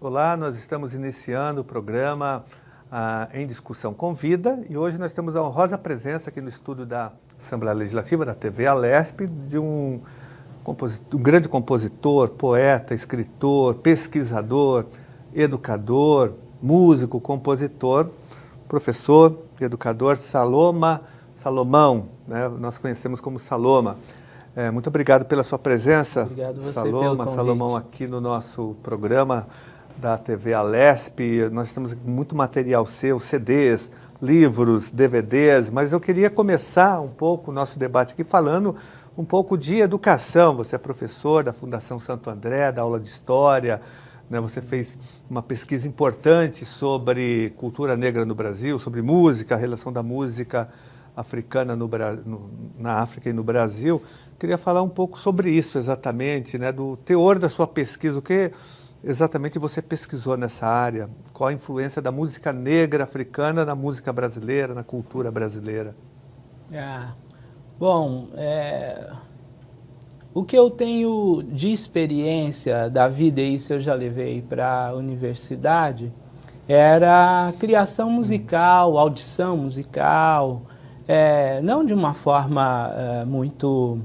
Olá, nós estamos iniciando o programa Em Discussão com Vida e hoje nós temos a honrosa presença aqui no estúdio da Assembleia Legislativa, da TV Alesp, de um grande compositor, poeta, escritor, pesquisador, educador, músico, compositor, professor, educador Salomão, né? Nós conhecemos como Saloma. Muito obrigado pela sua presença, obrigado você pelo convite. Salomão, aqui no nosso programa da TV Alesp. Nós temos muito material seu, CDs, livros, DVDs, mas eu queria começar um pouco o nosso debate aqui falando um pouco de educação. Você é professor da Fundação Santo André, da aula de História, né? Você fez uma pesquisa importante sobre cultura negra no Brasil, sobre música, a relação da música africana na África e no Brasil. Queria falar um pouco sobre isso exatamente, né? Do teor da sua pesquisa, o que exatamente você pesquisou nessa área, qual a influência da música negra africana na música brasileira, na cultura brasileira? Bom, o que eu tenho de experiência da vida, e isso eu já levei para a universidade, era criação musical, audição musical, não de uma forma muito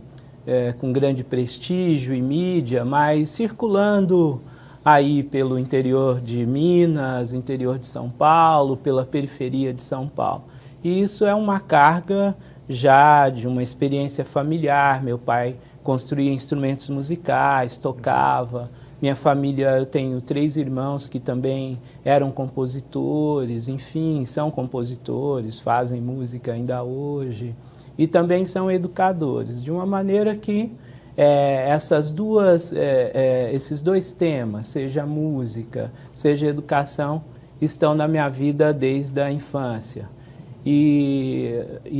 com grande prestígio e mídia, mas circulando aí pelo interior de Minas, interior de São Paulo, pela periferia de São Paulo. E isso é uma carga já de uma experiência familiar. Meu pai construía instrumentos musicais, tocava. Minha família, eu tenho 3 irmãos que também eram compositores, enfim, são compositores, fazem música ainda hoje. E também são educadores, de uma maneira que esses dois temas, seja música, seja educação, estão na minha vida desde a infância. E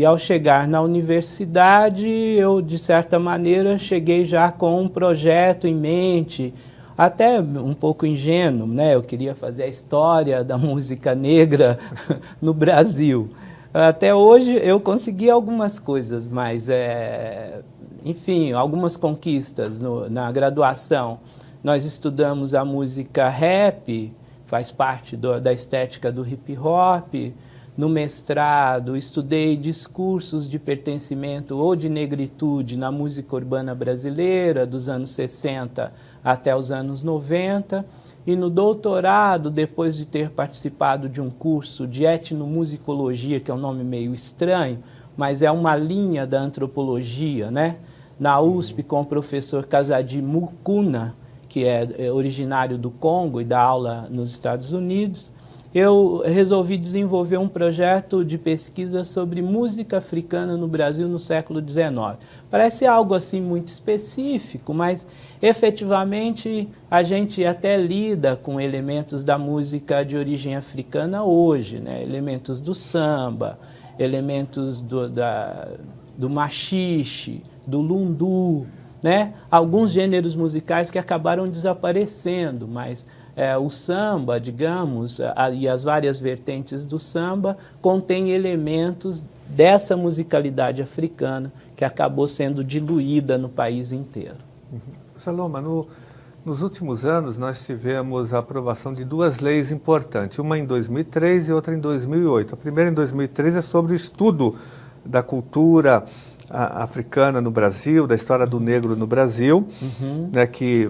ao chegar na universidade, eu, de certa maneira, cheguei já com um projeto em mente, até um pouco ingênuo, né? Eu queria fazer a história da música negra no Brasil. Até hoje eu consegui algumas coisas, mas, enfim, algumas conquistas na graduação. Nós estudamos a música rap, faz parte da estética do hip hop. No mestrado, estudei discursos de pertencimento ou de negritude na música urbana brasileira, dos anos 60 até os anos 90. E no doutorado, depois de ter participado de um curso de etnomusicologia, que é um nome meio estranho, mas é uma linha da antropologia, né? Na USP, com o professor Kazadi Mukuna, que é originário do Congo e dá aula nos Estados Unidos, eu resolvi desenvolver um projeto de pesquisa sobre música africana no Brasil no século XIX. Parece algo assim muito específico, mas efetivamente a gente até lida com elementos da música de origem africana hoje, né? Elementos do samba, elementos do machixe, do lundu, né? Alguns gêneros musicais que acabaram desaparecendo, mas o samba, digamos, e as várias vertentes do samba contêm elementos dessa musicalidade africana que acabou sendo diluída no país inteiro. Saloma, nos últimos anos nós tivemos a aprovação de 2 leis importantes, uma em 2003 e outra em 2008. A primeira em 2003 é sobre o estudo da cultura africana no Brasil, da história do negro no Brasil, né, que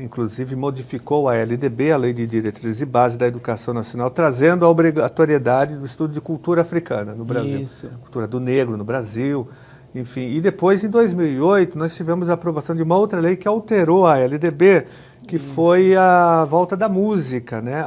inclusive modificou a LDB, a Lei de Diretrizes e Bases da Educação Nacional, trazendo a obrigatoriedade do estudo de cultura africana no Brasil. Isso. Cultura do negro no Brasil, enfim. E depois, em 2008, nós tivemos a aprovação de uma outra lei que alterou a LDB, que foi a volta da música, né?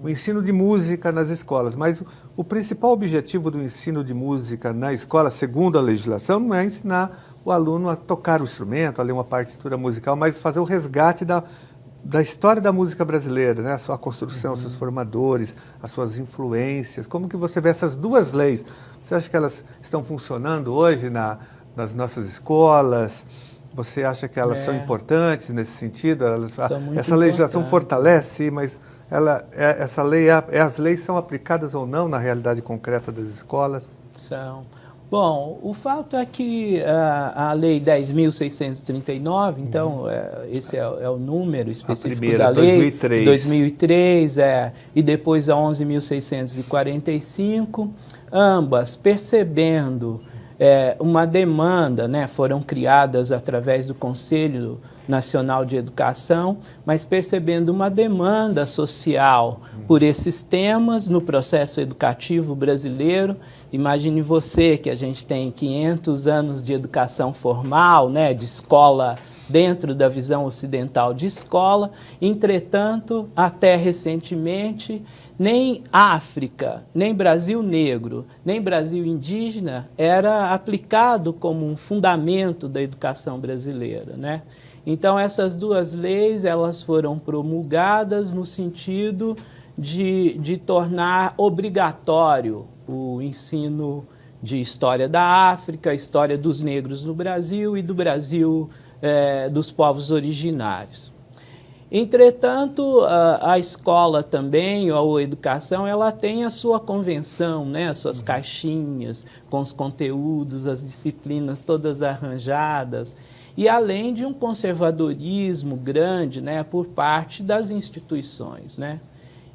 O ensino de música nas escolas. Mas o principal objetivo do ensino de música na escola, segundo a legislação, não é ensinar o aluno a tocar o instrumento, a ler uma partitura musical, mas fazer o resgate da história da música brasileira, né? A sua construção, os seus formadores, as suas influências. Como que você vê essas 2 leis? Você acha que elas estão funcionando hoje nas nossas escolas? Você acha que elas são importantes nesse sentido? Essa legislação fortalece, mas as leis são aplicadas ou não na realidade concreta das escolas? São. Bom, o fato é que a Lei 10.639, então, esse é o número específico da lei. 2003. 2003, e depois a 11.645, ambas percebendo uma demanda, né, foram criadas através do Conselho Nacional de Educação, mas percebendo uma demanda social por esses temas no processo educativo brasileiro. Imagine você que a gente tem 500 anos de educação formal, né, de escola dentro da visão ocidental de escola. Entretanto, até recentemente, nem África, nem Brasil negro, nem Brasil indígena era aplicado como um fundamento da educação brasileira, né? Então, essas duas leis, elas foram promulgadas no sentido de tornar obrigatório o ensino de história da África, história dos negros no Brasil e do Brasil dos povos originários. Entretanto, a escola também, ou a educação, ela tem a sua convenção, né, as suas caixinhas com os conteúdos, as disciplinas todas arranjadas, e além de um conservadorismo grande, né, por parte das instituições, né?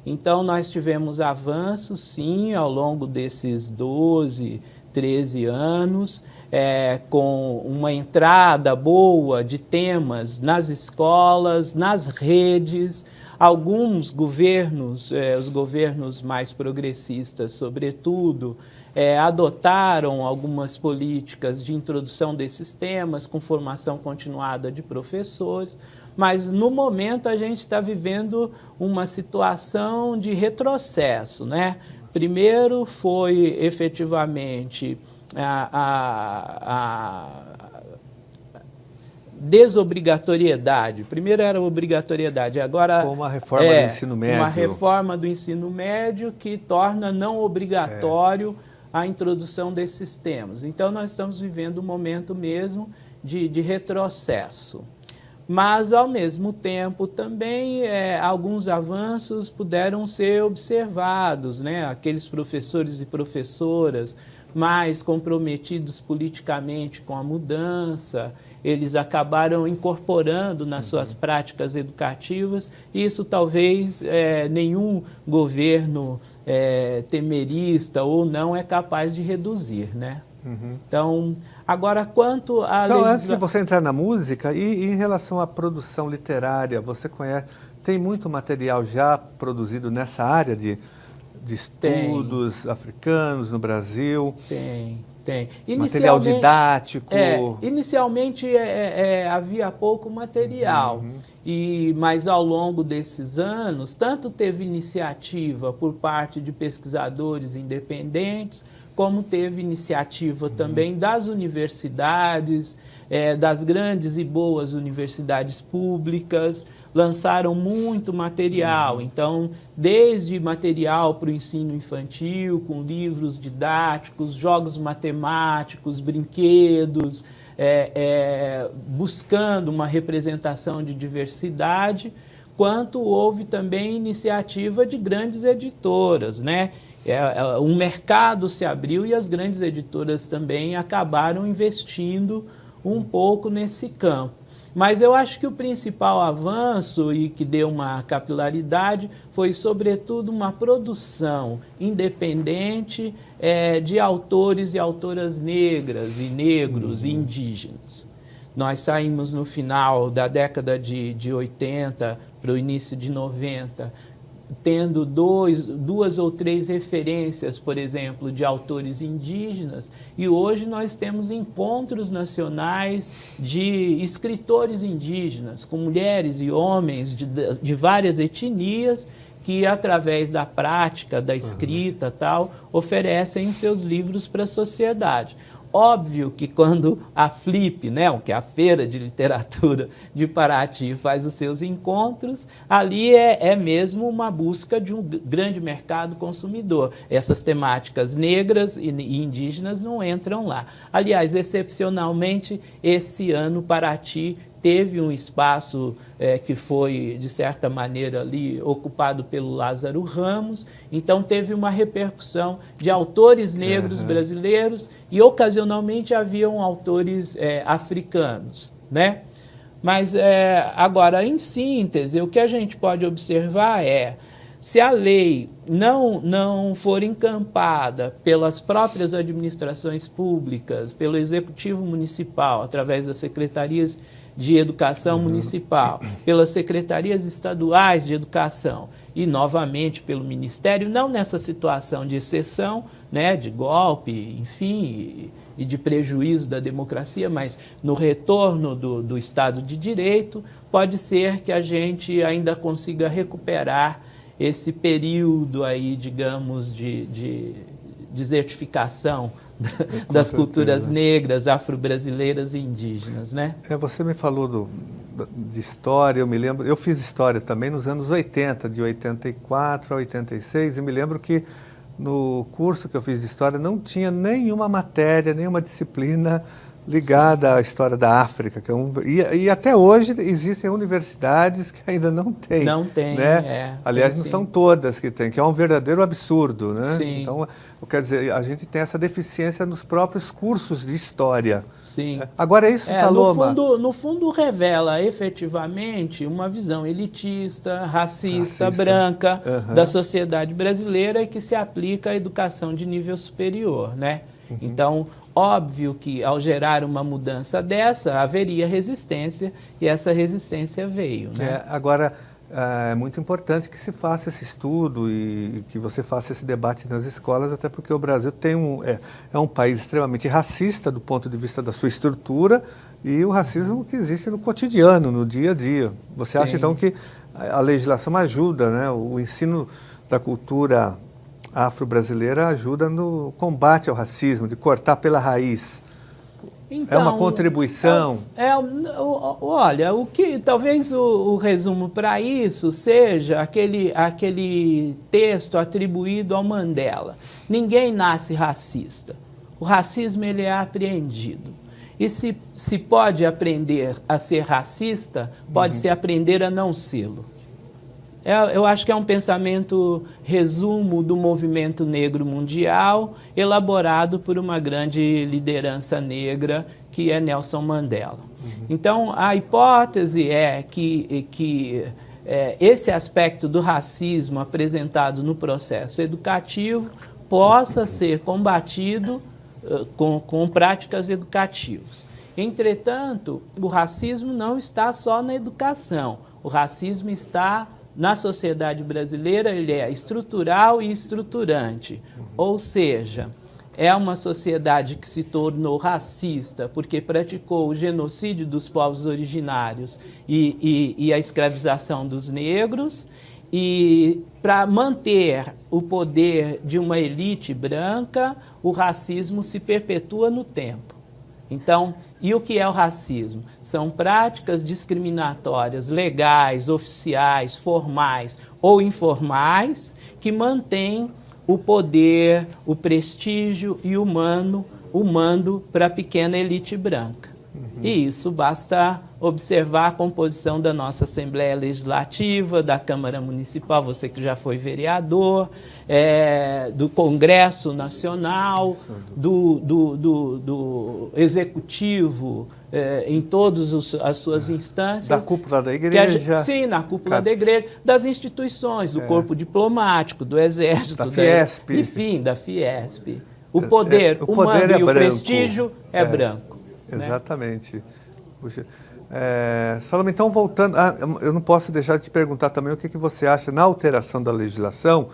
Então, nós tivemos avanços, sim, ao longo desses 12, 13 anos, com uma entrada boa de temas nas escolas, nas redes. Alguns governos, os governos mais progressistas, sobretudo, adotaram algumas políticas de introdução desses temas, com formação continuada de professores, mas no momento a gente está vivendo uma situação de retrocesso, né? Primeiro foi efetivamente a desobrigatoriedade. Primeiro era a obrigatoriedade, agora... Com uma reforma do ensino médio. Uma reforma do ensino médio que torna não obrigatório a introdução desses temas. Então, nós estamos vivendo um momento mesmo de retrocesso. Mas, ao mesmo tempo, também alguns avanços puderam ser observados, né? Aqueles professores e professoras mais comprometidos politicamente com a mudança, eles acabaram incorporando nas suas práticas educativas. Isso talvez nenhum governo temerista ou não é capaz de reduzir, né? Então, agora quanto a... Só antes de você entrar na música, e em relação à produção literária, você conhece, tem muito material já produzido nessa área de estudos africanos no Brasil? Tem. Material didático? Inicialmente havia pouco material, mas ao longo desses anos, tanto teve iniciativa por parte de pesquisadores independentes, como teve iniciativa também das universidades, das grandes e boas universidades públicas, lançaram muito material. Então, desde material para o ensino infantil, com livros didáticos, jogos matemáticos, brinquedos, buscando uma representação de diversidade, quanto houve também iniciativa de grandes editoras, né? Um mercado se abriu e as grandes editoras também acabaram investindo um pouco nesse campo. Mas eu acho que o principal avanço e que deu uma capilaridade foi, sobretudo, uma produção independente de autores e autoras negras e negros e indígenas. Nós saímos no final da década de 80 para o início de 90, tendo duas ou três referências, por exemplo, de autores indígenas, e hoje nós temos encontros nacionais de escritores indígenas, com mulheres e homens de várias etnias, que através da prática, da escrita tal, oferecem os seus livros para a sociedade. Óbvio que quando a Flip, né, que é a Feira de Literatura de Paraty, faz os seus encontros, ali é mesmo uma busca de um grande mercado consumidor. Essas temáticas negras e indígenas não entram lá. Aliás, excepcionalmente, esse ano Paraty teve um espaço que foi, de certa maneira, ali ocupado pelo Lázaro Ramos. Então, teve uma repercussão de autores negros brasileiros e, ocasionalmente, haviam autores africanos, né? Mas, agora, em síntese, o que a gente pode observar é, se a lei não for encampada pelas próprias administrações públicas, pelo Executivo Municipal, através das secretarias de Educação Municipal, pelas secretarias estaduais de Educação e, novamente, pelo Ministério, não nessa situação de exceção, né, de golpe, enfim, e de prejuízo da democracia, mas no retorno do Estado de Direito, pode ser que a gente ainda consiga recuperar esse período aí, digamos, de desertificação das culturas negras, afro-brasileiras e indígenas, né? Você me falou de história, eu me lembro, eu fiz história também nos anos 80, de 84 a 86, e me lembro que no curso que eu fiz de história não tinha nenhuma matéria, nenhuma disciplina ligada à história da África. E até hoje existem universidades que ainda não têm. Não tem, né? Aliás, não são todas que têm, que é um verdadeiro absurdo, né? Sim. Então, quer dizer, a gente tem essa deficiência nos próprios cursos de história. Sim. Agora, isso, Saloma... No fundo, revela efetivamente uma visão elitista, racista. Branca da sociedade brasileira que se aplica à educação de nível superior, né? Então, óbvio que, ao gerar uma mudança dessa, haveria resistência, e essa resistência veio, né? Agora, é muito importante que se faça esse estudo e que você faça esse debate nas escolas, até porque o Brasil tem é um país extremamente racista do ponto de vista da sua estrutura e o racismo que existe no cotidiano, no dia a dia. Você acha, então, que a legislação ajuda, né? O ensino da cultura afro-brasileira ajuda no combate ao racismo, de cortar pela raiz? Então, é uma contribuição? Olha, talvez o resumo para isso seja aquele texto atribuído ao Mandela. Ninguém nasce racista. O racismo, ele é apreendido. E se pode aprender a ser racista, pode-se aprender a não sê-lo. Eu acho que é um pensamento resumo do movimento negro mundial, elaborado por uma grande liderança negra, que é Nelson Mandela. Então, a hipótese é que esse aspecto do racismo apresentado no processo educativo possa ser combatido com práticas educativas. Entretanto, o racismo não está só na educação, o racismo está na sociedade brasileira, ele é estrutural e estruturante, ou seja, é uma sociedade que se tornou racista porque praticou o genocídio dos povos originários e a escravização dos negros, e para manter o poder de uma elite branca, o racismo se perpetua no tempo. Então, e o que é o racismo? São práticas discriminatórias legais, oficiais, formais ou informais que mantêm o poder, o prestígio e o mando para a pequena elite branca. E isso basta observar a composição da nossa Assembleia Legislativa, da Câmara Municipal, você que já foi vereador, do Congresso Nacional, do Executivo, em todas as suas instâncias. Da cúpula da igreja. Sim, na cúpula da igreja, das instituições, do corpo diplomático, do Exército, da Fiesp. Enfim, da Fiesp. O poder humano e o prestígio é branco. Exatamente. Né? Puxa. Saloma, então voltando, eu não posso deixar de te perguntar também o que você acha na alteração da legislação.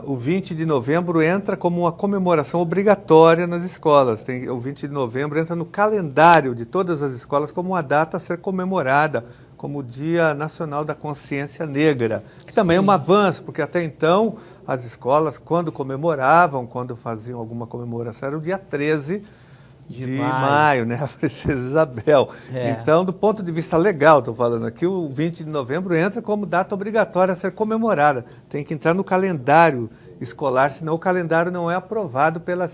O 20 de novembro entra como uma comemoração obrigatória nas escolas. O 20 de novembro entra no calendário de todas as escolas como uma data a ser comemorada, como o Dia Nacional da Consciência Negra, que também é um avanço, porque até então as escolas, quando comemoravam, quando faziam alguma comemoração, era o dia 13 de maio, né? A Princesa Isabel. Então, do ponto de vista legal, estou falando aqui, o 20 de novembro entra como data obrigatória a ser comemorada. Tem que entrar no calendário escolar, senão o calendário não é aprovado pela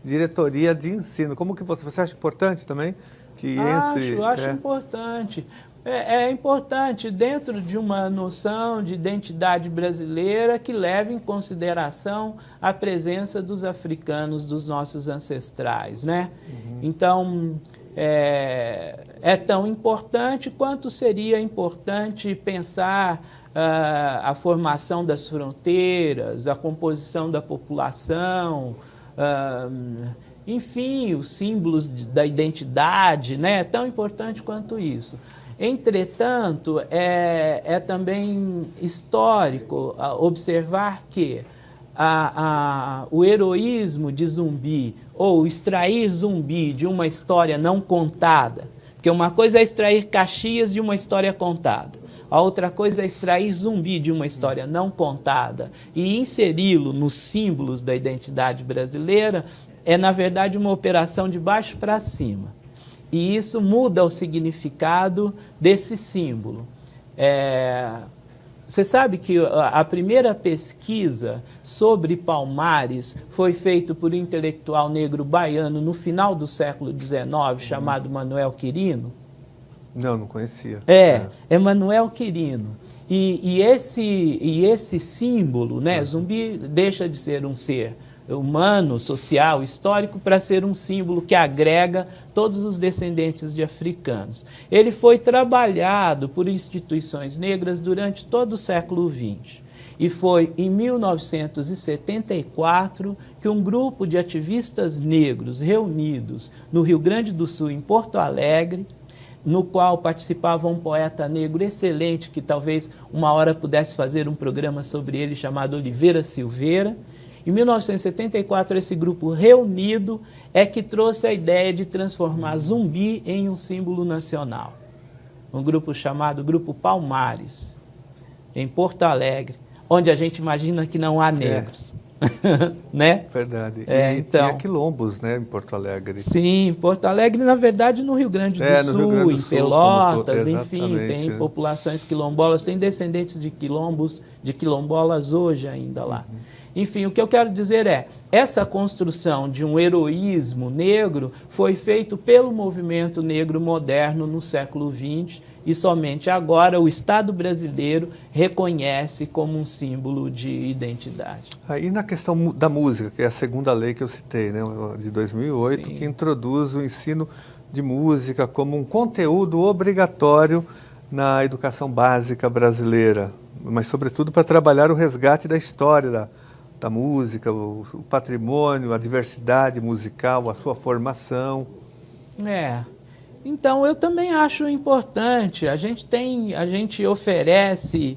diretoria de ensino. Como que você acha importante também? que entre... Acho importante. É importante dentro de uma noção de identidade brasileira que leve em consideração a presença dos africanos, dos nossos ancestrais, né? Então, é tão importante quanto seria importante pensar a formação das fronteiras, a composição da população, enfim, os símbolos da identidade, né? É tão importante quanto isso. Entretanto, é também histórico observar que o heroísmo de Zumbi, ou extrair Zumbi de uma história não contada, porque uma coisa é extrair Caxias de uma história contada, a outra coisa é extrair Zumbi de uma história não contada e inseri-lo nos símbolos da identidade brasileira, é, na verdade, uma operação de baixo para cima. E isso muda o significado desse símbolo. Você sabe que a primeira pesquisa sobre Palmares foi feita por um intelectual negro baiano no final do século XIX, chamado Manuel Quirino? Não conhecia. É Manuel Quirino. E esse símbolo, né, Zumbi deixa de ser um ser humano, social, histórico, para ser um símbolo que agrega todos os descendentes de africanos. Ele foi trabalhado por instituições negras durante todo o século XX. E foi em 1974 que um grupo de ativistas negros reunidos no Rio Grande do Sul, em Porto Alegre, no qual participava um poeta negro excelente, que talvez uma hora pudesse fazer um programa sobre ele, chamado Oliveira Silveira. Em 1974, esse grupo reunido é que trouxe a ideia de transformar Zumbi em um símbolo nacional. Um grupo chamado Grupo Palmares, em Porto Alegre, onde a gente imagina que não há negros. Né? Verdade. Então, tinha quilombos, né, em Porto Alegre. Sim, em Porto Alegre, na verdade, no Rio Grande do Sul, em Pelotas, enfim, tem populações quilombolas, tem descendentes de quilombos, de quilombolas hoje ainda lá. Enfim, o que eu quero dizer essa construção de um heroísmo negro foi feito pelo movimento negro moderno no século XX e somente agora o Estado brasileiro reconhece como um símbolo de identidade. Aí na questão da música, que é a segunda lei que eu citei, né, de 2008, que introduz o ensino de música como um conteúdo obrigatório na educação básica brasileira, mas sobretudo para trabalhar o resgate da história da música, o patrimônio, a diversidade musical, a sua formação. Então eu também acho importante. A gente oferece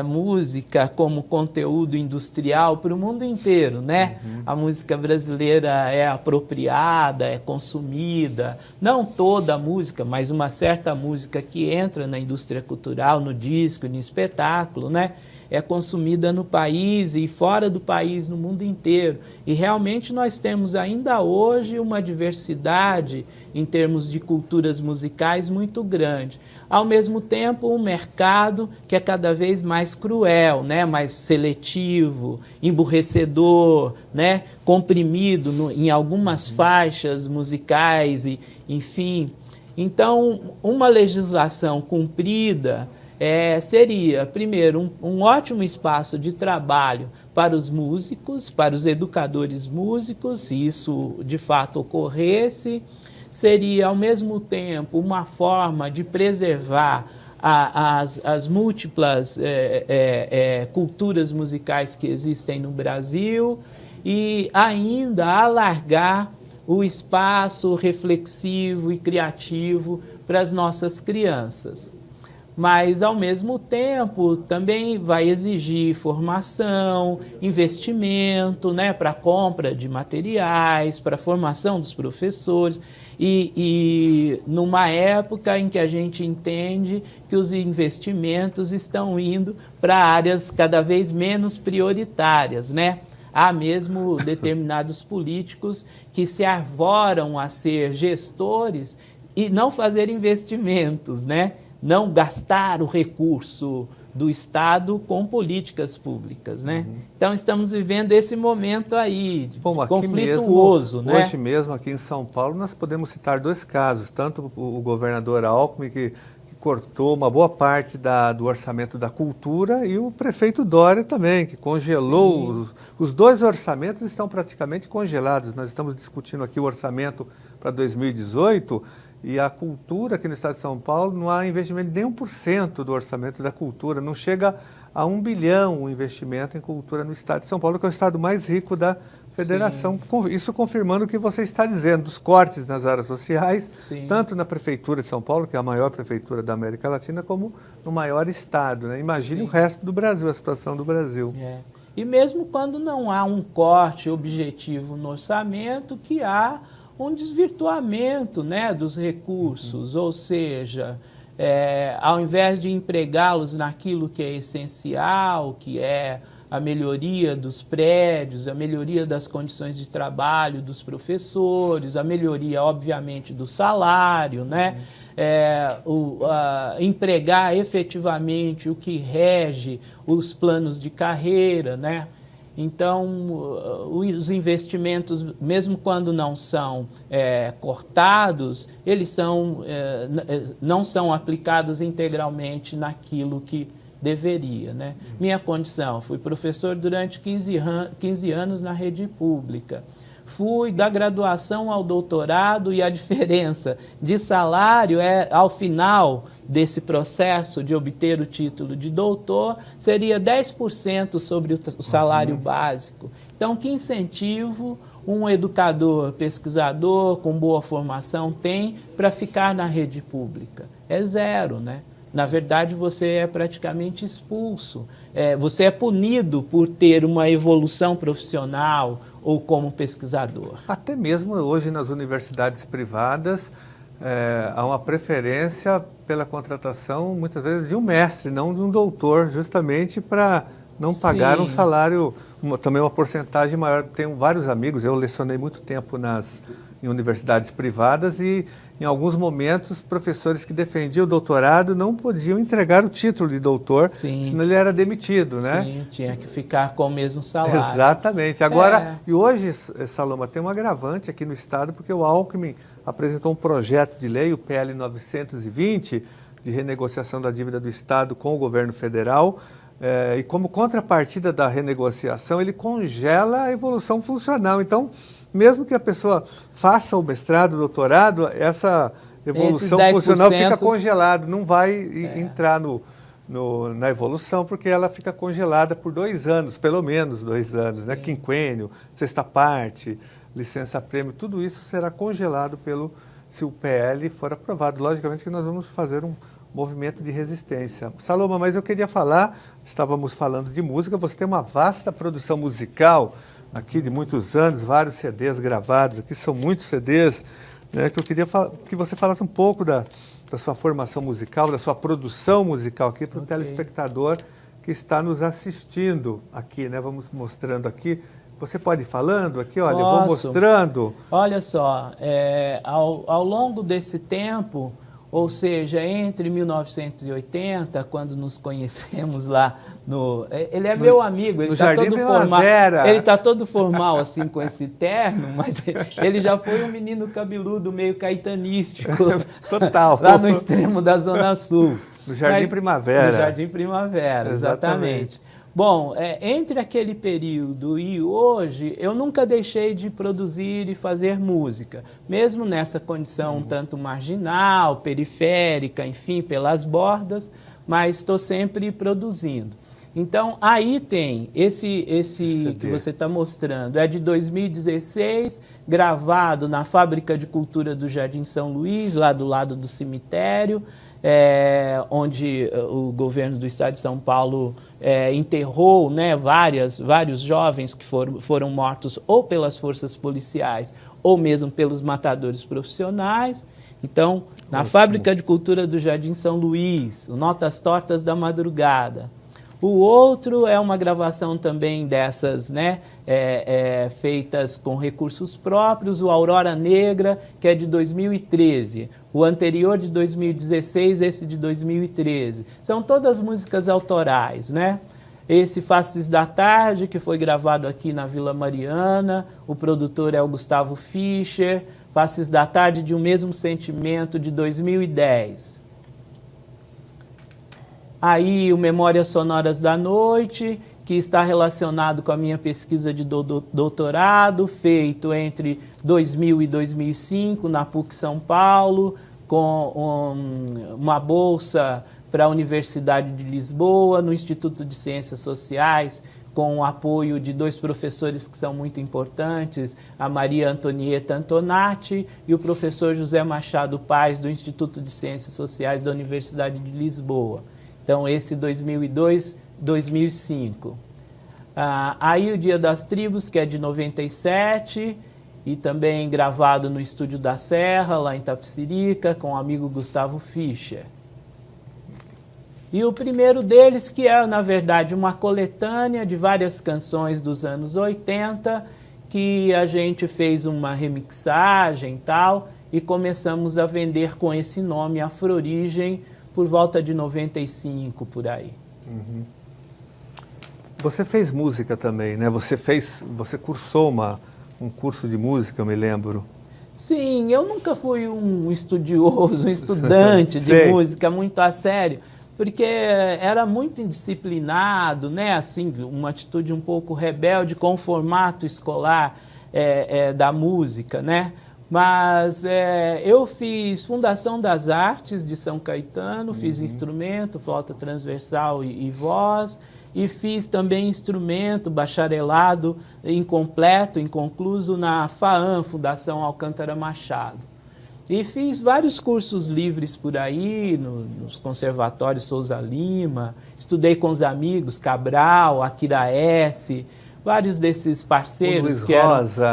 música como conteúdo industrial para o mundo inteiro, né? A música brasileira é apropriada, é consumida, não toda a música, mas uma certa música que entra na indústria cultural, no disco, no espetáculo, né? É consumida no país e fora do país, no mundo inteiro. E realmente nós temos ainda hoje uma diversidade em termos de culturas musicais muito grande. Ao mesmo tempo, um mercado que é cada vez mais cruel, né? Mais seletivo, emburrecedor, né? Comprimido em algumas faixas musicais, enfim. Então, uma legislação cumprida seria, primeiro, um ótimo espaço de trabalho para os músicos, para os educadores músicos, se isso de fato ocorresse. Seria, ao mesmo tempo, uma forma de preservar as múltiplas culturas musicais que existem no Brasil e ainda alargar o espaço reflexivo e criativo para as nossas crianças. Mas, ao mesmo tempo, também vai exigir formação, investimento, né, para a compra de materiais, para a formação dos professores, e numa época em que a gente entende que os investimentos estão indo para áreas cada vez menos prioritárias, né? Há mesmo determinados políticos que se arvoram a ser gestores e não fazer investimentos, né? Não gastar o recurso do Estado com políticas públicas, né? Então, estamos vivendo esse momento aí, conflituoso, né? Hoje mesmo, aqui em São Paulo, nós podemos citar 2 casos, tanto o governador Alckmin, que cortou uma boa parte do orçamento da cultura, e o prefeito Dória também, que congelou. Os 2 orçamentos estão praticamente congelados. Nós estamos discutindo aqui o orçamento para 2018, e a cultura aqui no estado de São Paulo, não há investimento de nem 1% do orçamento da cultura, não chega a 1 bilhão o investimento em cultura no estado de São Paulo, que é o estado mais rico da federação. Sim. Isso confirmando o que você está dizendo, dos cortes nas áreas sociais, sim, tanto na prefeitura de São Paulo, que é a maior prefeitura da América Latina, como no maior estado, né? Imagine, sim, o resto do Brasil, a situação do Brasil. E mesmo quando não há um corte objetivo no orçamento, que há um desvirtuamento, né, dos recursos, ou seja, ao invés de empregá-los naquilo que é essencial, que é a melhoria dos prédios, a melhoria das condições de trabalho dos professores, a melhoria, obviamente, do salário, né? Empregar efetivamente o que rege os planos de carreira, né? Então, os investimentos, mesmo quando não são cortados, eles não são aplicados integralmente naquilo que deveria, né? Minha condição, fui professor durante 15 anos na rede pública. Fui da graduação ao doutorado, e a diferença de salário ao final desse processo de obter o título de doutor, seria 10% sobre o salário básico. Então, que incentivo um educador, pesquisador com boa formação tem para ficar na rede pública? É zero, né? Na verdade, você é praticamente expulso. Você é punido por ter uma evolução profissional ou como pesquisador. Até mesmo hoje nas universidades privadas, há uma preferência pela contratação, muitas vezes, de um mestre, não de um doutor, justamente para não pagar, sim, um salário, também uma porcentagem maior. Tenho vários amigos, eu lecionei muito tempo em universidades privadas, e em alguns momentos, professores que defendiam o doutorado não podiam entregar o título de doutor, sim, senão ele era demitido, né? Sim, tinha que ficar com o mesmo salário. Exatamente. Agora, e hoje, Saloma, tem um agravante aqui no estado, porque o Alckmin apresentou um projeto de lei, o PL 920, de renegociação da dívida do estado com o governo federal, e como contrapartida da renegociação, ele congela a evolução funcional. Então, mesmo que a pessoa faça o mestrado, o doutorado, essa evolução funcional fica congelada, não vai entrar na evolução, porque ela fica congelada por 2 anos, pelo menos 2 anos, né? Quinquênio, sexta parte, licença-prêmio, tudo isso será congelado se o PL for aprovado. Logicamente que nós vamos fazer um movimento de resistência. Saloma, mas eu queria estávamos falando de música, você tem uma vasta produção musical aqui de muitos anos, vários CDs gravados, aqui são muitos CDs, né, que eu queria que você falasse um pouco da sua formação musical, da sua produção musical aqui para o telespectador que está nos assistindo aqui, né? Vamos mostrando aqui. Você pode ir falando aqui, olha, eu vou mostrando. Olha só, ao longo desse tempo, ou seja, entre 1980, quando nos conhecemos lá ele é meu amigo, ele está todo formal. Ele está todo formal assim com esse terno, mas ele já foi um menino cabeludo meio caetanístico. Total. Lá no extremo da Zona Sul. No Jardim Primavera. No Jardim Primavera, exatamente. Bom, entre aquele período e hoje, eu nunca deixei de produzir e fazer música, mesmo nessa condição um tanto marginal, periférica, enfim, pelas bordas, mas estou sempre produzindo. Então, aí tem esse que você está mostrando, é de 2016, gravado na Fábrica de Cultura do Jardim São Luís, lá do lado do cemitério, onde o governo do estado de São Paulo enterrou, né, vários jovens que foram mortos ou pelas forças policiais ou mesmo pelos matadores profissionais. Então, na Fábrica de Cultura do Jardim São Luís, o Notas Tortas da Madrugada. O outro é uma gravação também dessas, né, feitas com recursos próprios, o Aurora Negra, que é de 2013. o anterior de 2016, esse de 2013. São todas músicas autorais, né? Esse Faces da Tarde, que foi gravado aqui na Vila Mariana, o produtor é o Gustavo Fischer. Faces da Tarde, de um Mesmo Sentimento, de 2010. Aí o Memórias Sonoras da Noite, que está relacionado com a minha pesquisa de doutorado, feito entre 2000 e 2005 na PUC São Paulo, com uma bolsa para a Universidade de Lisboa, no Instituto de Ciências Sociais, com o apoio de 2 professores que são muito importantes, a Maria Antonieta Antonati e o professor José Machado Paes, do Instituto de Ciências Sociais da Universidade de Lisboa. Então, esse 2002, 2005. Aí o Dia das Tribos, que é de 97, e também gravado no Estúdio da Serra, lá em Tapicirica, com o amigo Gustavo Fischer. E o primeiro deles, que é, na verdade, uma coletânea de várias canções dos anos 80, que a gente fez uma remixagem e tal, e começamos a vender com esse nome, Afro-Origem, por volta de 95, por aí. Uhum. Você fez música também, né? Você cursou um curso de música, eu me lembro. Sim, eu nunca fui um estudioso, um estudante de música muito a sério, porque era muito indisciplinado, né? Assim, uma atitude um pouco rebelde com o formato escolar da música, né? Mas eu fiz Fundação das Artes de São Caetano, fiz instrumento, flauta transversal e voz, e fiz também instrumento, bacharelado incompleto, inconcluso, na FAAM, Fundação Alcântara Machado. E fiz vários cursos livres por aí, nos conservatórios Souza Lima, estudei com os amigos Cabral, Akira S., vários desses parceiros,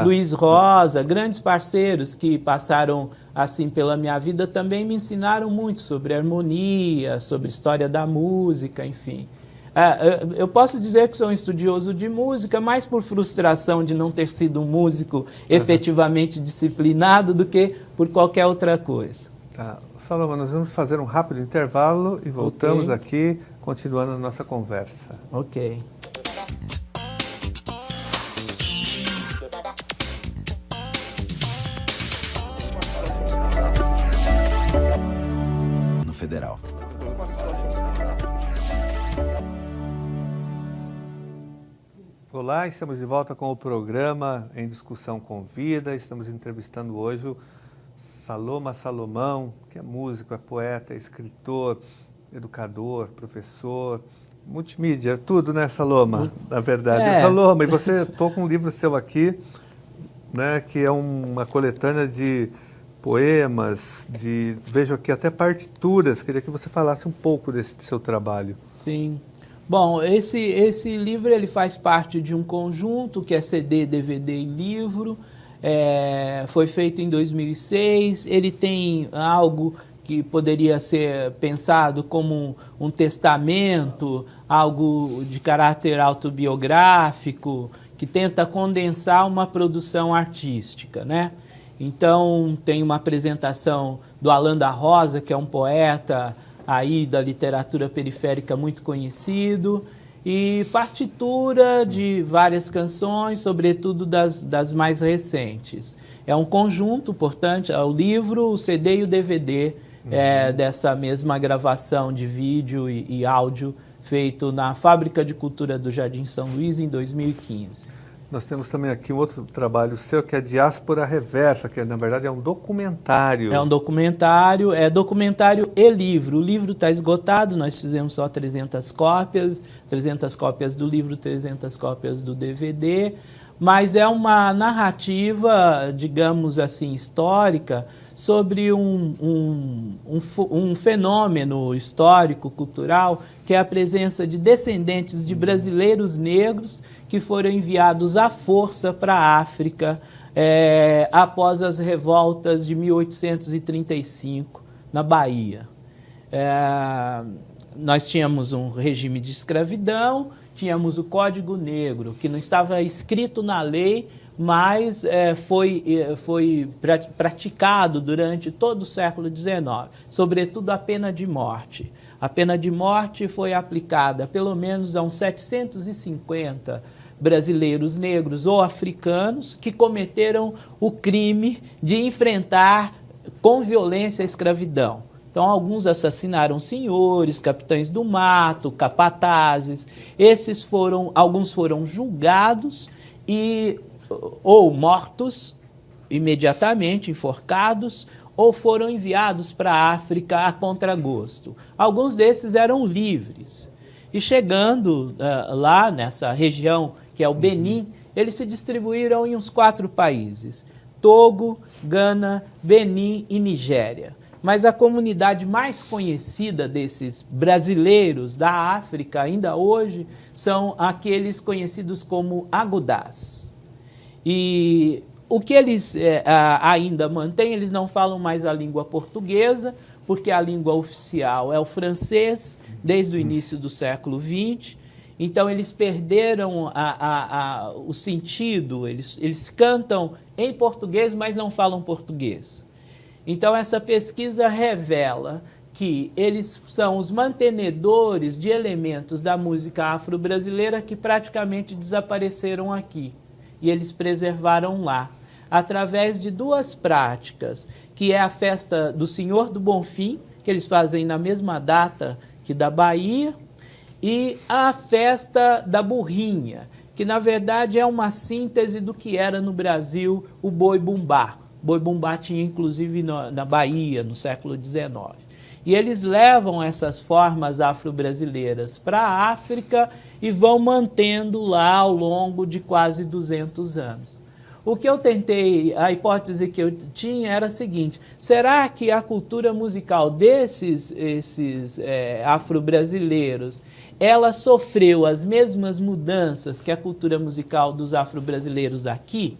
Luiz Rosa, grandes parceiros que passaram assim pela minha vida, também me ensinaram muito sobre harmonia, sobre história da música, enfim. Eu posso dizer que sou um estudioso de música, mais por frustração de não ter sido um músico efetivamente disciplinado do que por qualquer outra coisa. Tá. Salomão, nós vamos fazer um rápido intervalo e voltamos aqui, continuando a nossa conversa. Ok. No Federal. Olá, estamos de volta com o programa Em Discussão com Vida. Estamos entrevistando hoje o Saloma Salomão, que é músico, é poeta, é escritor, educador, professor, multimídia, tudo, né, Saloma? Na verdade. Saloma, e você estou com um livro seu aqui, né, que é uma coletânea de poemas, vejo aqui até partituras. Queria que você falasse um pouco desse seu trabalho. Sim. Bom, esse livro ele faz parte de um conjunto que é CD, DVD e livro. Foi feito em 2006. Ele tem algo que poderia ser pensado como um testamento, algo de caráter autobiográfico, que tenta condensar uma produção artística, né? Então, tem uma apresentação do Alain da Rosa, que é um poeta aí da literatura periférica muito conhecido, e partitura de várias canções, sobretudo das mais recentes. É um conjunto, portanto, é o livro, o CD e o DVD dessa mesma gravação de vídeo e áudio feito na Fábrica de Cultura do Jardim São Luís em 2015. Nós temos também aqui um outro trabalho seu, que é Diáspora Reversa, que na verdade é um documentário. É um documentário, documentário e livro. O livro está esgotado, nós fizemos só 300 cópias do livro, 300 cópias do DVD, mas é uma narrativa, digamos assim, histórica, sobre um fenômeno histórico, cultural, que é a presença de descendentes de brasileiros negros que foram enviados à força para a África após as revoltas de 1835, na Bahia. Nós tínhamos um regime de escravidão, tínhamos o Código Negro, que não estava escrito na lei, mas foi praticado durante todo o século XIX, sobretudo a pena de morte. A pena de morte foi aplicada pelo menos a uns 750 brasileiros negros ou africanos que cometeram o crime de enfrentar com violência a escravidão. Então, alguns assassinaram senhores, capitães do mato, capatazes. Alguns foram julgados ou mortos imediatamente, enforcados, ou foram enviados para a África a contragosto. Alguns desses eram livres. E chegando lá nessa região, que é o Benin, eles se distribuíram em uns 4 países: Togo, Gana, Benin e Nigéria. Mas a comunidade mais conhecida desses brasileiros da África, ainda hoje, são aqueles conhecidos como agudás. E o que eles ainda mantêm, eles não falam mais a língua portuguesa, porque a língua oficial é o francês, desde o início do século XX. Então, eles perderam o sentido, eles cantam em português, mas não falam português. Então, essa pesquisa revela que eles são os mantenedores de elementos da música afro-brasileira que praticamente desapareceram aqui. E eles preservaram lá, através de 2 práticas, que é a festa do Senhor do Bonfim, que eles fazem na mesma data que da Bahia, e a festa da Burrinha, que na verdade é uma síntese do que era no Brasil o boi-bumbá. Boi-bumbá tinha inclusive na Bahia, no século XIX. E eles levam essas formas afro-brasileiras para a África e vão mantendo lá ao longo de quase 200 anos. O que eu tentei, a hipótese que eu tinha era a seguinte: será que a cultura musical desses afro-brasileiros, ela sofreu as mesmas mudanças que a cultura musical dos afro-brasileiros aqui?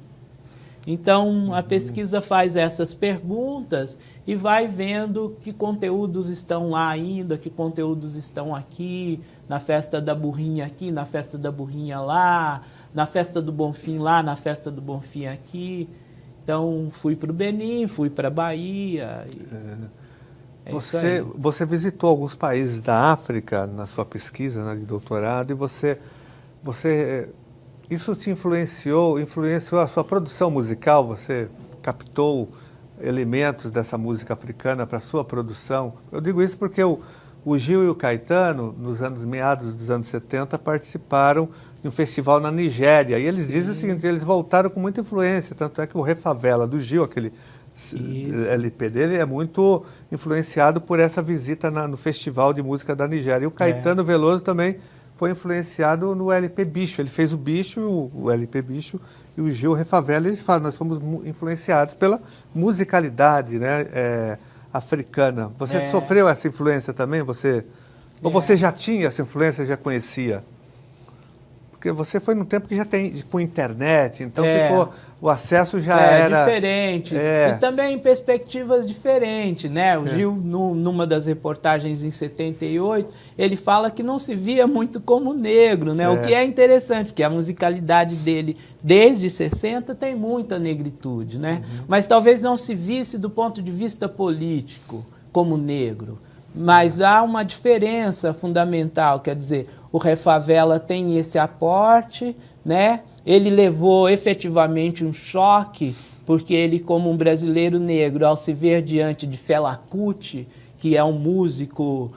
Então, a pesquisa faz essas perguntas e vai vendo que conteúdos estão lá ainda, que conteúdos estão aqui, na festa da Burrinha aqui, na festa da Burrinha lá, na festa do Bonfim lá, na festa do Bonfim aqui. Então, fui para o Benin, fui para a Bahia. Você visitou alguns países da África na sua pesquisa, né, de doutorado, e isso te influenciou a sua produção musical? Você captou elementos dessa música africana para a sua produção? Eu digo isso porque o Gil e o Caetano, meados dos anos 70, participaram de um festival na Nigéria. E eles dizem o seguinte: eles voltaram com muita influência, tanto é que o Refavela do Gil, aquele LP dele, é muito influenciado por essa visita no Festival de Música da Nigéria. E o Caetano Veloso também foi influenciado no LP Bicho. Ele fez o Bicho, o LP Bicho, e o Gil Refavela. Eles falam: nós fomos influenciados pela musicalidade, né, africana. Você sofreu essa influência também? Ou você já tinha essa influência, já conhecia? Porque você foi num tempo que já tem com internet, então o acesso já era diferente. E também perspectivas diferentes, né? O Gil, numa das reportagens em 78, ele fala que não se via muito como negro, né? O que é interessante, que a musicalidade dele, desde 60, tem muita negritude, né? Mas talvez não se visse do ponto de vista político como negro. Mas há uma diferença fundamental, quer dizer, o Refavela tem esse aporte, né? Ele levou efetivamente um choque, porque ele, como um brasileiro negro, ao se ver diante de Fela Kuti, que é um músico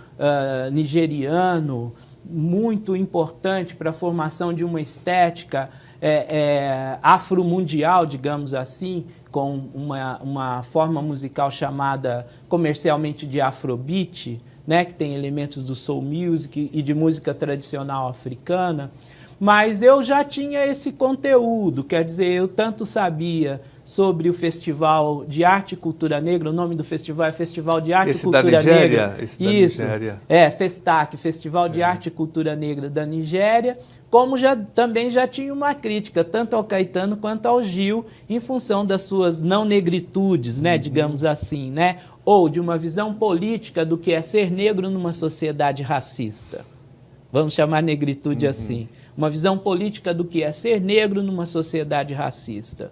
nigeriano muito importante para a formação de uma estética afro-mundial, digamos assim, com uma forma musical chamada comercialmente de Afrobeat, né, que tem elementos do soul music e de música tradicional africana. Mas eu já tinha esse conteúdo, quer dizer, eu tanto sabia sobre o Festival de Arte e Cultura Negra. O nome do festival é Festival de Arte e Cultura Negra. Isso, Festac, Festival de Arte e Cultura Negra da Nigéria, como também já tinha uma crítica, tanto ao Caetano quanto ao Gil, em função das suas não negritudes, né, digamos assim, né, ou de uma visão política do que é ser negro numa sociedade racista. Vamos chamar negritude assim. uma visão política do que é ser negro numa sociedade racista.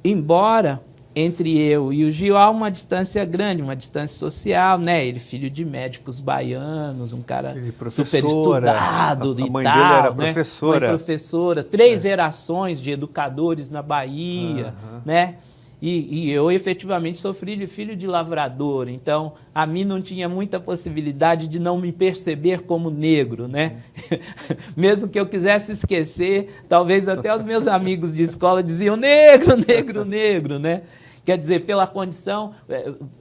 Embora entre eu e o Gil há uma distância grande, uma distância social, né? Ele filho de médicos baianos, um cara super estudado e tal. A mãe dele era professora. Mãe professora, 3 gerações de educadores na Bahia, né? E eu efetivamente sou filho de lavrador, então a mim não tinha muita possibilidade de não me perceber como negro, né? Mesmo que eu quisesse esquecer, talvez até os meus amigos de escola diziam negro, negro, negro, né? Quer dizer, pela condição,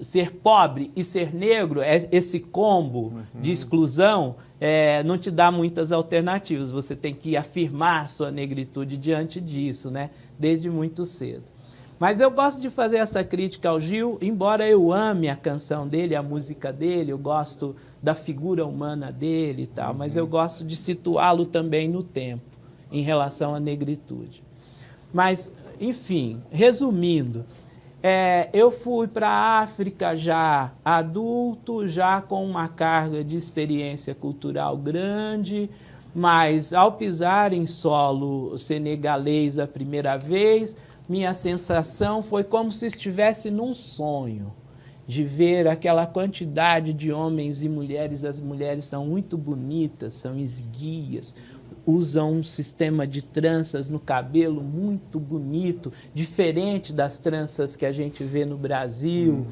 ser pobre e ser negro, esse combo de exclusão não te dá muitas alternativas. Você tem que afirmar sua negritude diante disso, né? Desde muito cedo. Mas eu gosto de fazer essa crítica ao Gil, embora eu ame a canção dele, a música dele, eu gosto da figura humana dele e tal, mas eu gosto de situá-lo também no tempo, em relação à negritude. Mas, enfim, resumindo, eu fui para a África já adulto, já com uma carga de experiência cultural grande, mas ao pisar em solo senegalês a primeira vez, minha sensação foi como se estivesse num sonho, de ver aquela quantidade de homens e mulheres. As mulheres são muito bonitas, são esguias, usam um sistema de tranças no cabelo muito bonito, diferente das tranças que a gente vê no Brasil.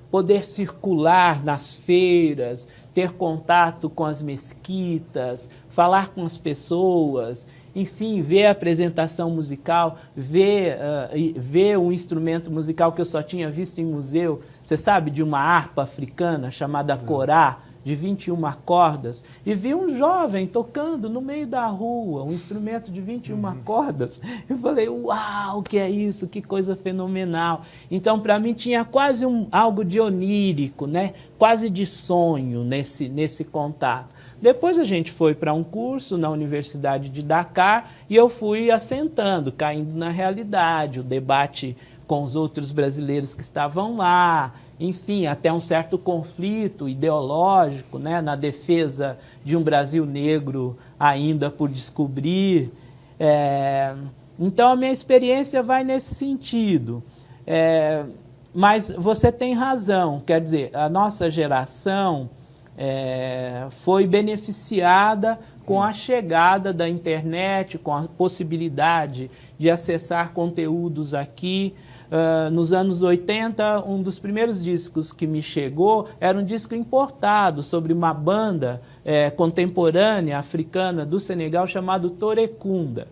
Poder circular nas feiras, ter contato com as mesquitas, falar com as pessoas, enfim, ver a apresentação musical, ver um instrumento musical que eu só tinha visto em museu. Você sabe de uma harpa africana chamada corá, de 21 cordas, e vi um jovem tocando no meio da rua, um instrumento de 21 cordas. Eu falei, uau, o que é isso? Que coisa fenomenal. Então, para mim, tinha quase algo de onírico, né? Quase de sonho nesse contato. Depois a gente foi para um curso na Universidade de Dakar e eu fui assentando, caindo na realidade, o debate com os outros brasileiros que estavam lá, enfim, até um certo conflito ideológico, né, na defesa de um Brasil negro ainda por descobrir. Então a minha experiência vai nesse sentido. Mas você tem razão, quer dizer, a nossa geração foi beneficiada com a chegada da internet, com a possibilidade de acessar conteúdos aqui. Nos anos 80, um dos primeiros discos que me chegou era um disco importado sobre uma banda contemporânea africana do Senegal chamado Torekunda.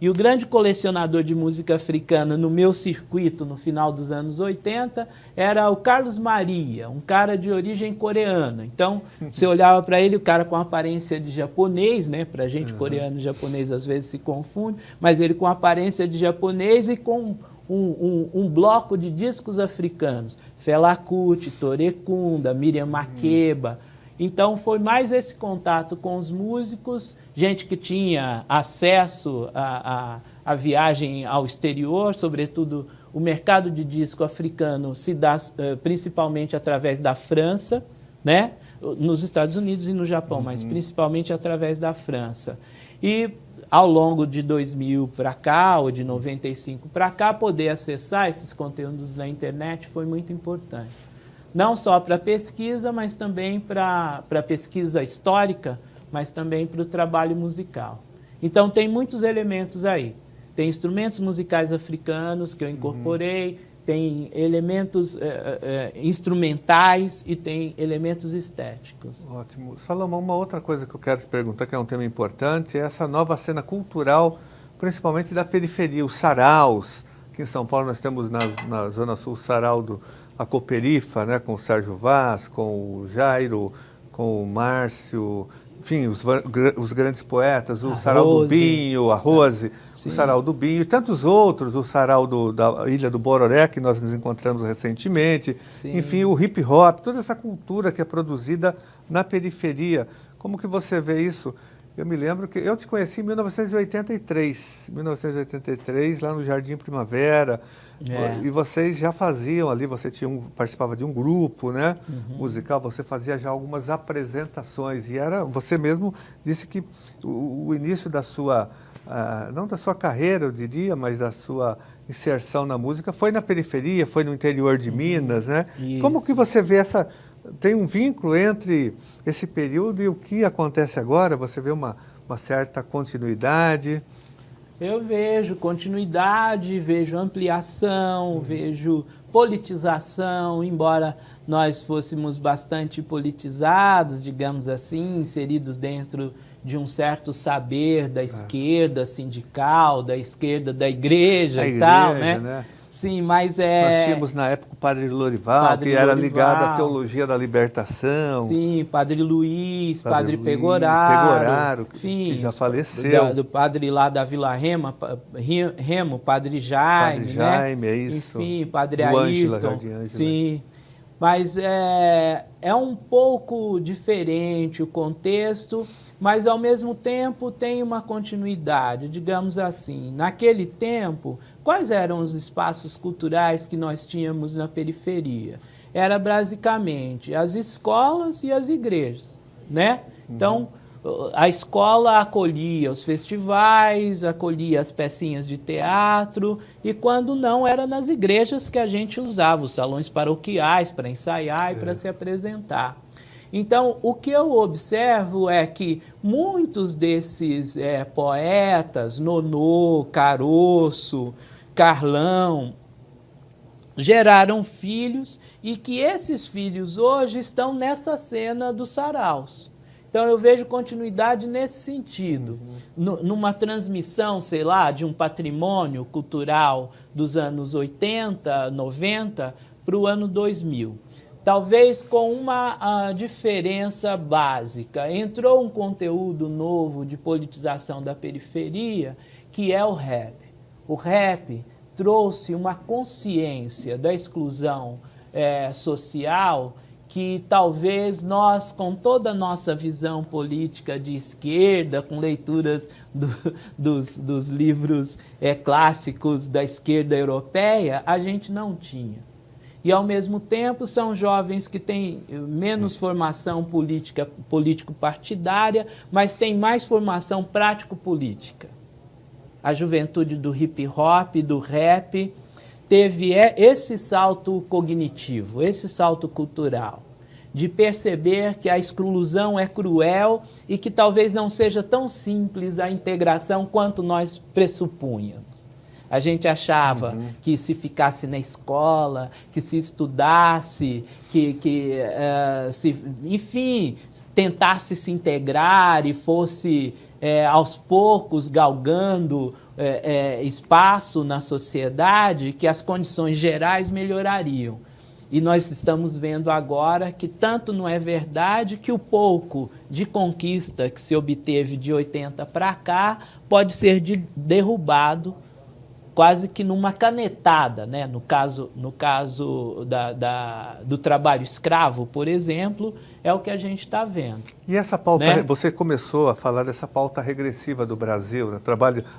E o grande colecionador de música africana no meu circuito no final dos anos 80 era o Carlos Maria, um cara de origem coreana. Então, você olhava para ele, o cara com aparência de japonês, né? Para a gente, coreano e japonês às vezes se confunde, mas ele com aparência de japonês e com um bloco de discos africanos. Fela Kuti, Torekunda, Miriam Makeba. Então, foi mais esse contato com os músicos, gente que tinha acesso à viagem ao exterior, sobretudo o mercado de disco africano se dá principalmente através da França, né? Nos Estados Unidos e no Japão, mas principalmente através da França. E ao longo de 2000 para cá, ou de 95 para cá, poder acessar esses conteúdos na internet foi muito importante. Não só para pesquisa, mas também para pesquisa histórica, mas também para o trabalho musical. Então, tem muitos elementos aí. Tem instrumentos musicais africanos que eu incorporei, tem elementos instrumentais e tem elementos estéticos. Ótimo. Salomão, uma outra coisa que eu quero te perguntar, que é um tema importante, é essa nova cena cultural, principalmente da periferia, os saraus. Aqui em São Paulo nós temos na Zona Sul o sarau a Cooperifa, né, com o Sérgio Vaz, com o Jairo, com o Márcio, enfim, os grandes poetas, o sarau do Binho, a Rose, o sarau do Binho e tantos outros, o sarau da Ilha do Bororé, que nós nos encontramos recentemente, enfim, o hip hop, toda essa cultura que é produzida na periferia. Como que você vê isso? Eu me lembro que eu te conheci em 1983, lá no Jardim Primavera, e vocês já faziam ali, você participava de um grupo, né, musical, você fazia já algumas apresentações, e você mesmo disse que o início da sua, não da sua carreira, eu diria, mas da sua inserção na música foi na periferia, foi no interior de Minas, né? Isso. Como que você vê tem um vínculo entre esse período e o que acontece agora? Você vê uma certa continuidade? Eu vejo continuidade, vejo ampliação, vejo politização, embora nós fôssemos bastante politizados, digamos assim, inseridos dentro de um certo saber da esquerda sindical, da esquerda da igreja e tal, né? Sim, mas Nós tínhamos na época o Padre Lorival, que era ligado à teologia da libertação. Sim, Padre Luiz, Padre Pegoraro, enfim, que já faleceu. Do padre lá da Vila Remo, Padre Jaime, Padre Jaime, né? É isso. Enfim, Padre Ayrton. Sim, mas é um pouco diferente o contexto, mas ao mesmo tempo tem uma continuidade, digamos assim. Naquele tempo, quais eram os espaços culturais que nós tínhamos na periferia? Era basicamente as escolas e as igrejas, né? Então, a escola acolhia os festivais, acolhia as pecinhas de teatro, e quando não, era nas igrejas que a gente usava os salões paroquiais para ensaiar e para se apresentar. Então, o que eu observo é que muitos desses poetas, Nonô, Caroço, Carlão, geraram filhos e que esses filhos hoje estão nessa cena dos saraus. Então, eu vejo continuidade nesse sentido. Numa transmissão, sei lá, de um patrimônio cultural dos anos 80, 90 para o ano 2000. Talvez com uma diferença básica. Entrou um conteúdo novo de politização da periferia, que é o rap. O rap trouxe uma consciência da exclusão social que talvez nós, com toda a nossa visão política de esquerda, com leituras dos livros clássicos da esquerda europeia, a gente não tinha. E, ao mesmo tempo, são jovens que têm menos formação político-partidária, mas têm mais formação prático-política. A juventude do hip-hop, do rap, teve esse salto cognitivo, esse salto cultural, de perceber que a exclusão é cruel e que talvez não seja tão simples a integração quanto nós pressupunhamos. A gente achava que se ficasse na escola, que se estudasse, enfim, tentasse se integrar e fosse aos poucos galgando espaço na sociedade, que as condições gerais melhorariam. E nós estamos vendo agora que tanto não é verdade que o pouco de conquista que se obteve de 80 para cá pode ser derrubado quase que numa canetada, né? No caso do trabalho escravo, por exemplo, é o que a gente está vendo. E essa pauta, né? Você começou a falar dessa pauta regressiva do Brasil, né?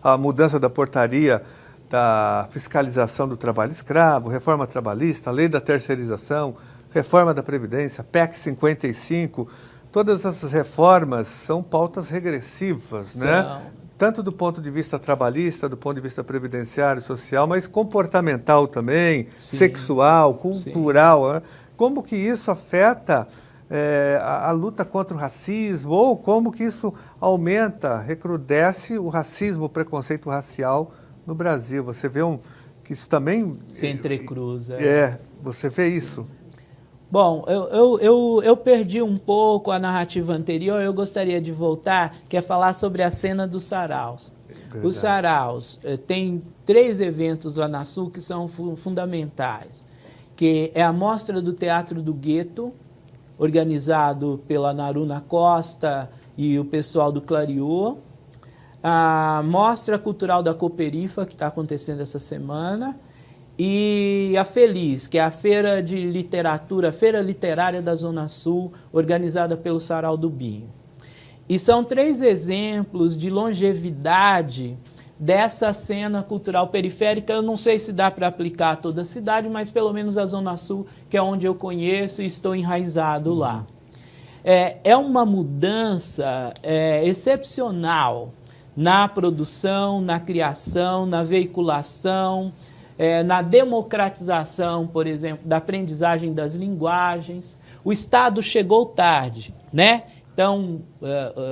A mudança da portaria, da fiscalização do trabalho escravo, reforma trabalhista, lei da terceirização, reforma da Previdência, PEC 55, todas essas reformas são pautas regressivas, né? Tanto do ponto de vista trabalhista, do ponto de vista previdenciário, social, mas comportamental também, sexual, cultural. Né? Como que isso afeta a luta contra o racismo, ou como que isso aumenta, recrudesce o racismo, o preconceito racial no Brasil? Você vê que isso também... Se entrecruza. Você vê isso? Bom, eu perdi um pouco a narrativa anterior, eu gostaria de voltar, que é falar sobre a cena dos saraus. Verdade. Os saraus tem 3 eventos lá na Sul que são fundamentais, que é a Mostra do Teatro do Gueto, organizado pela Naruna Costa e o pessoal do Clariô, a Mostra Cultural da Cooperifa, que está acontecendo essa semana, e a Feliz, que é a Feira de Literatura, Feira Literária da Zona Sul, organizada pelo Sarau do Binho. E são 3 exemplos de longevidade dessa cena cultural periférica. Eu não sei se dá para aplicar a toda a cidade, mas pelo menos a Zona Sul, que é onde eu conheço e estou enraizado lá. É uma mudança excepcional na produção, na criação, na veiculação, na democratização, por exemplo, da aprendizagem das linguagens. O Estado chegou tarde, né? Então,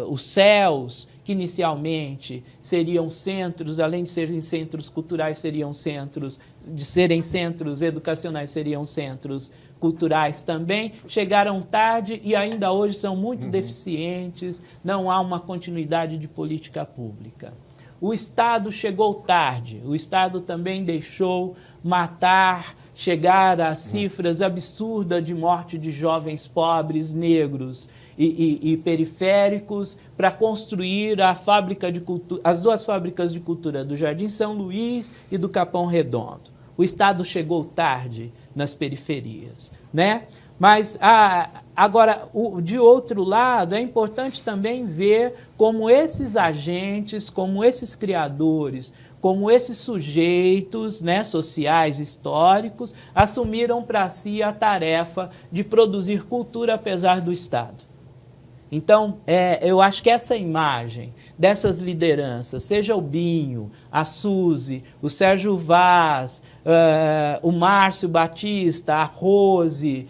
os CELs, que inicialmente seriam centros, além de serem centros culturais, seriam centros, de serem centros educacionais, seriam centros culturais também, chegaram tarde e ainda hoje são muito deficientes, não há uma continuidade de política pública. O Estado chegou tarde, o Estado também deixou matar, chegar a cifras absurdas de morte de jovens pobres, negros e periféricos para construir a fábrica de cultura, as 2 fábricas de cultura do Jardim São Luís e do Capão Redondo. O Estado chegou tarde nas periferias, né? Mas, agora, de outro lado, é importante também ver como esses agentes, como esses criadores, como esses sujeitos, né, sociais, históricos, assumiram para si a tarefa de produzir cultura apesar do Estado. Então, eu acho que essa imagem dessas lideranças, seja o Binho, a Suzy, o Sérgio Vaz, o Márcio Batista, a Rose,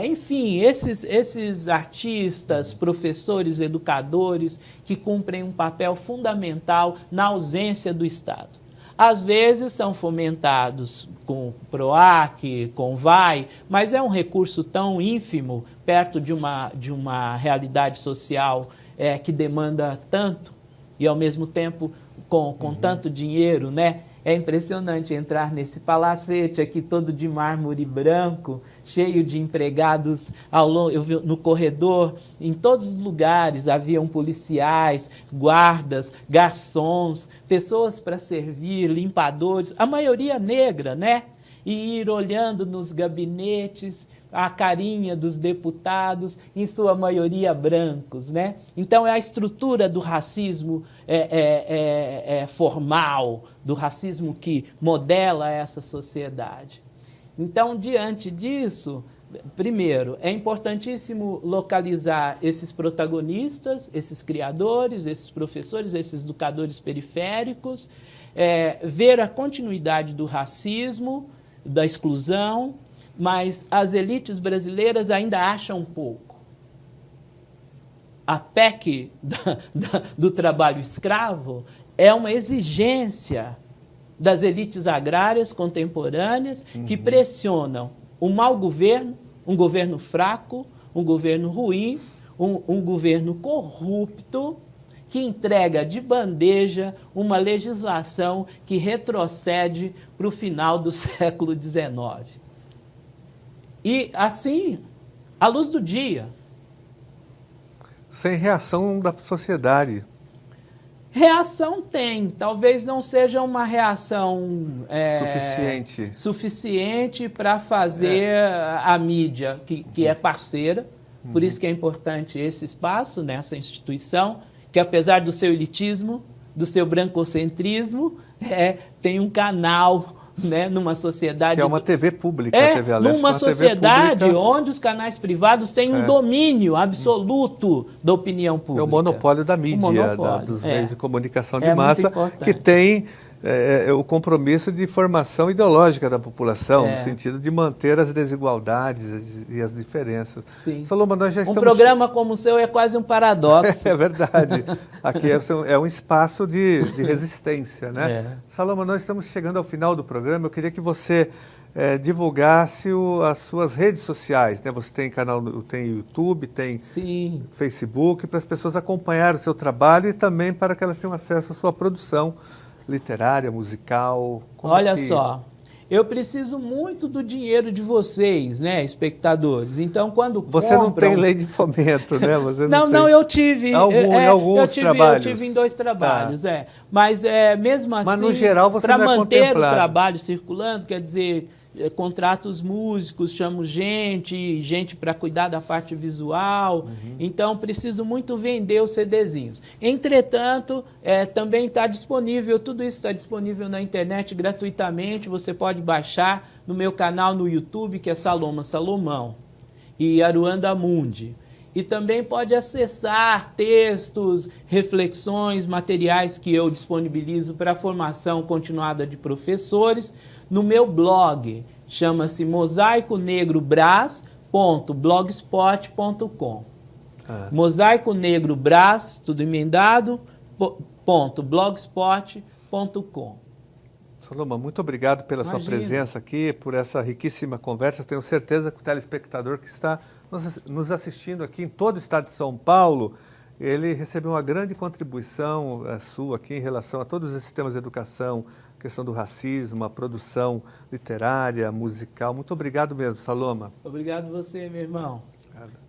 enfim, esses artistas, professores, educadores, que cumprem um papel fundamental na ausência do Estado. Às vezes são fomentados com PROAC, com VAI, mas é um recurso tão ínfimo perto de uma realidade social que demanda tanto e, ao mesmo tempo, com tanto dinheiro, né? É impressionante entrar nesse palacete aqui todo de mármore branco, cheio de empregados eu vi no corredor, em todos os lugares haviam policiais, guardas, garçons, pessoas para servir, limpadores, a maioria negra, né? E ir olhando nos gabinetes a carinha dos deputados, em sua maioria brancos, né? Então, é a estrutura do racismo formal, do racismo que modela essa sociedade. Então, diante disso, primeiro, é importantíssimo localizar esses protagonistas, esses criadores, esses professores, esses educadores periféricos, ver a continuidade do racismo, da exclusão, mas as elites brasileiras ainda acham pouco. A PEC do trabalho escravo é uma exigência das elites agrárias contemporâneas que pressionam o mau governo, um governo fraco, um governo ruim, um governo corrupto, que entrega de bandeja uma legislação que retrocede para o final do século XIX. E, assim, à luz do dia. Sem reação da sociedade. Reação tem, talvez não seja uma reação suficiente para fazer a mídia, que é parceira, por isso que é importante esse espaço nessa instituição, que apesar do seu elitismo, do seu brancocentrismo, tem um canal, né, numa sociedade... Que é uma TV pública, a TV Aleste. Numa sociedade onde os canais privados têm um domínio absoluto da opinião pública. É o monopólio da mídia, dos meios de comunicação de massa, que tem o compromisso de formação ideológica da população, no sentido de manter as desigualdades e as diferenças. Sim. Saloma, nós já estamos... Um programa como o seu é quase um paradoxo. É verdade. Aqui é um espaço de resistência, né? Saloma, nós estamos chegando ao final do programa. Eu queria que você divulgasse as suas redes sociais, né? Você tem canal, tem YouTube, tem Facebook, para as pessoas acompanharem o seu trabalho e também para que elas tenham acesso à sua produção literária, musical. Olha só, eu preciso muito do dinheiro de vocês, né, espectadores. Então, quando você não tem lei de fomento, né? Você não, eu tive. Alguns trabalhos. Eu tive em 2 trabalhos, Mas mesmo assim, mas no geral você para não é manter o contemplado. trabalho circulando, quer dizer, contrato os músicos, chamo gente para cuidar da parte visual. Então, preciso muito vender os CDzinhos. Entretanto, também está disponível, tudo isso está disponível na internet gratuitamente. Você pode baixar no meu canal no YouTube, que é Saloma Salomão e Aruanda Mundi. E também pode acessar textos, reflexões, materiais que eu disponibilizo para a formação continuada de professores no meu blog. Chama-se mosaiconegrobras.blogspot.com. Mosaico Negro Brás, tudo emendado, .blogspot.com. Saloma, muito obrigado pela sua presença aqui, por essa riquíssima conversa. Tenho certeza que o telespectador que está nos assistindo aqui em todo o estado de São Paulo, ele recebeu uma grande contribuição sua aqui em relação a todos esses temas de educação, questão do racismo, a produção literária, musical. Muito obrigado mesmo, Saloma. Obrigado você, meu irmão.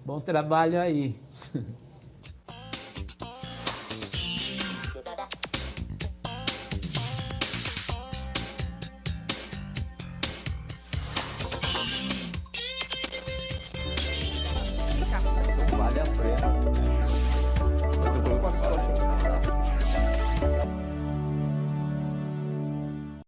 Bom trabalho aí. Vale a pena.